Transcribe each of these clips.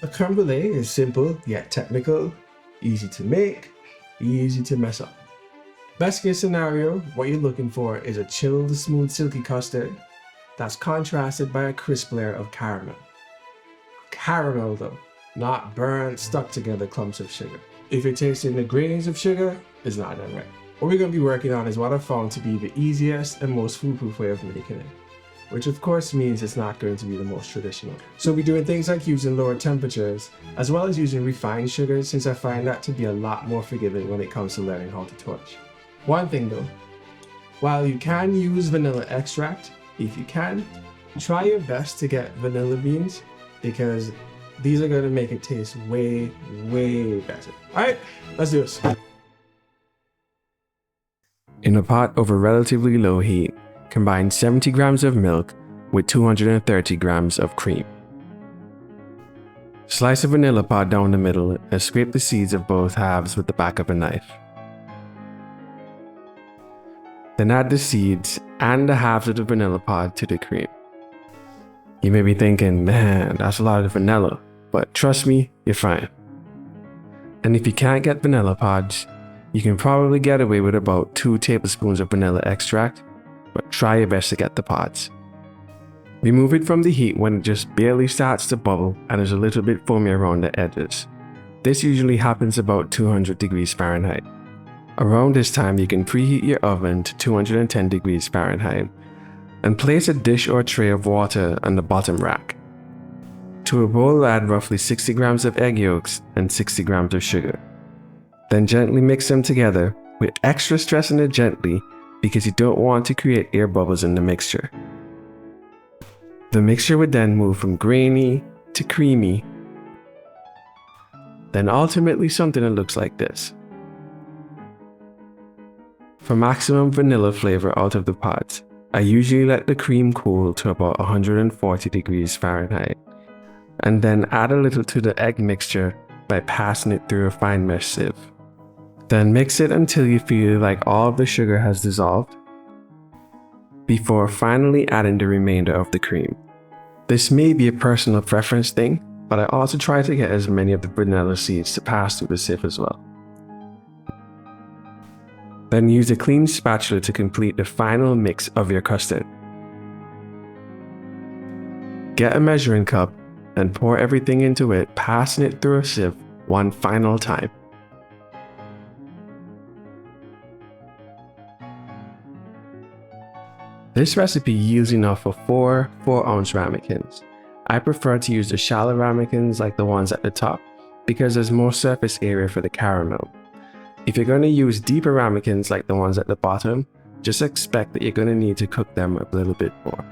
A crème brûlée is simple yet technical, easy to make, easy to mess up. Best case scenario, what you're looking for is a chilled, smooth, silky custard that's contrasted by a crisp layer of caramel. Caramel though, not burnt, stuck together clumps of sugar. If you're tasting the grains of sugar, it's not done right. What we're going to be working on is what I found to be the easiest and most foolproof way of making it, which of course means it's not going to be the most traditional. So we're doing things like using lower temperatures, as well as using refined sugars, since I find that to be a lot more forgiving when it comes to learning how to torch. One thing though, while you can use vanilla extract, if you can, try your best to get vanilla beans, because these are going to make it taste way, way better. All right, let's do this. In a pot over relatively low heat, combine 70 grams of milk with 230 grams of cream. Slice a vanilla pod down the middle and scrape the seeds of both halves with the back of a knife. Then add the seeds and the halves of the vanilla pod to the cream. You may be thinking, man, that's a lot of vanilla, but trust me, you're fine. And if you can't get vanilla pods, you can probably get away with about 2 tablespoons of vanilla extract, but try your best to get the pods. Remove it from the heat when it just barely starts to bubble and is a little bit foamy around the edges. This usually happens about 200 degrees Fahrenheit. Around this time, you can preheat your oven to 210 degrees Fahrenheit and place a dish or tray of water on the bottom rack. To a bowl, add roughly 60 grams of egg yolks and 60 grams of sugar. Then gently mix them together, with extra stress on it gently because you don't want to create air bubbles in the mixture. The mixture would then move from grainy to creamy, then ultimately something that looks like this. For maximum vanilla flavor out of the pods, I usually let the cream cool to about 140 degrees Fahrenheit, and then add a little to the egg mixture by passing it through a fine mesh sieve. Then mix it until you feel like all of the sugar has dissolved, before finally adding the remainder of the cream. This may be a personal preference thing, but I also try to get as many of the vanilla seeds to pass through the sieve as well. Then use a clean spatula to complete the final mix of your custard. Get a measuring cup and pour everything into it, passing it through a sieve one final time. This recipe yields enough for 4 4-ounce ramekins. I prefer to use the shallow ramekins like the ones at the top because there's more surface area for the caramel. If you're going to use deeper ramekins like the ones at the bottom, just expect that you're going to need to cook them a little bit more.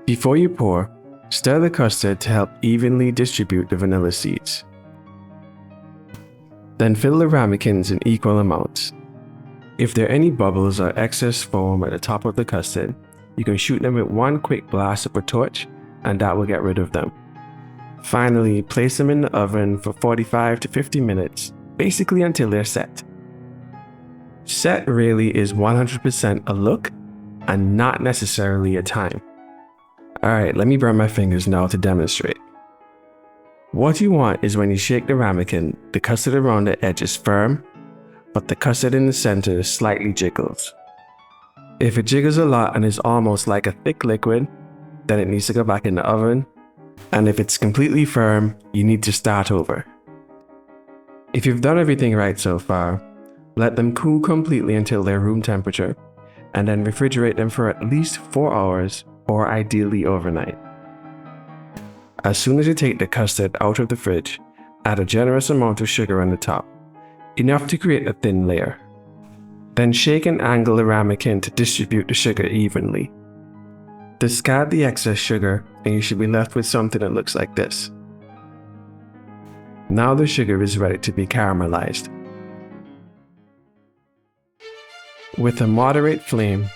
Before you pour, stir the custard to help evenly distribute the vanilla seeds. Then fill the ramekins in equal amounts. If there are any bubbles or excess foam at the top of the custard, you can shoot them with one quick blast of a torch and that will get rid of them. Finally, place them in the oven for 45 to 50 minutes, basically until they're set. Set really is 100% a look and not necessarily a time. Alright, let me burn my fingers now to demonstrate. What you want is when you shake the ramekin, the custard around the edge is firm, but the custard in the center slightly jiggles. If it jiggles a lot and is almost like a thick liquid, then it needs to go back in the oven, and if it's completely firm, you need to start over. If you've done everything right so far, let them cool completely until they're room temperature, and then refrigerate them for at least 4 hours, or ideally overnight. As soon as you take the custard out of the fridge, add a generous amount of sugar on the top, enough to create a thin layer. Then shake and angle the ramekin to distribute the sugar evenly. Discard the excess sugar and you should be left with something that looks like this. Now the sugar is ready to be caramelized. With a moderate flame,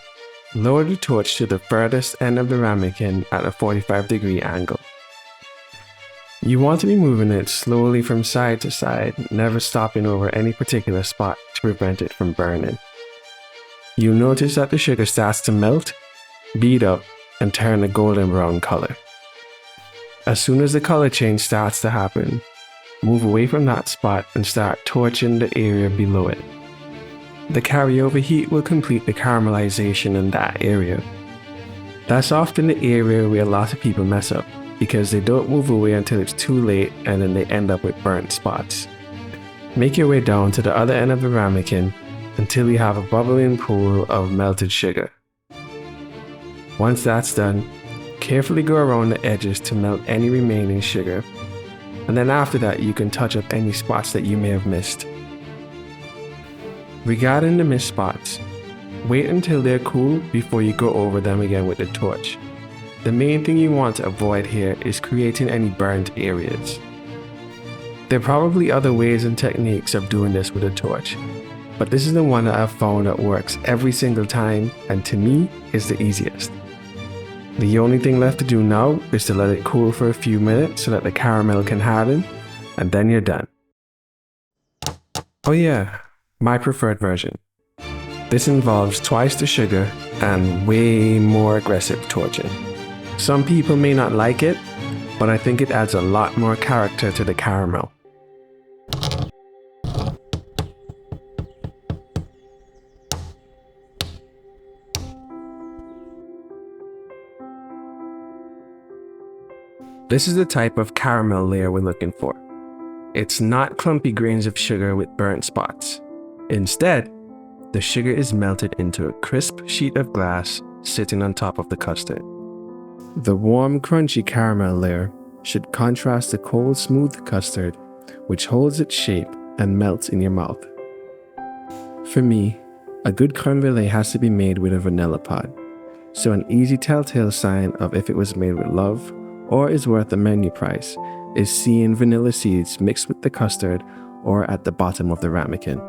lower the torch to the furthest end of the ramekin at a 45-degree angle. You want to be moving it slowly from side to side, never stopping over any particular spot to prevent it from burning. You'll notice that the sugar starts to melt, bead up, and turn a golden brown color. As soon as the color change starts to happen, move away from that spot and start torching the area below it. The carryover heat will complete the caramelization in that area. That's often the area where a lot of people mess up because they don't move away until it's too late and then they end up with burnt spots. Make your way down to the other end of the ramekin until you have a bubbling pool of melted sugar. Once that's done, carefully go around the edges to melt any remaining sugar, and then after that you can touch up any spots that you may have missed. Regarding the missed spots, wait until they're cool before you go over them again with the torch. The main thing you want to avoid here is creating any burnt areas. There are probably other ways and techniques of doing this with a torch, but this is the one that I've found that works every single time and to me is the easiest. The only thing left to do now is to let it cool for a few minutes so that the caramel can harden, and then you're done. Oh yeah, my preferred version. This involves twice the sugar and way more aggressive torching. Some people may not like it, but I think it adds a lot more character to the caramel. This is the type of caramel layer we're looking for. It's not clumpy grains of sugar with burnt spots. Instead, the sugar is melted into a crisp sheet of glass sitting on top of the custard. The warm, crunchy caramel layer should contrast the cold, smooth custard, which holds its shape and melts in your mouth. For me, a good crème brûlée has to be made with a vanilla pod, so an easy telltale sign of if it was made with love or is worth the menu price is seeing vanilla seeds mixed with the custard or at the bottom of the ramekin.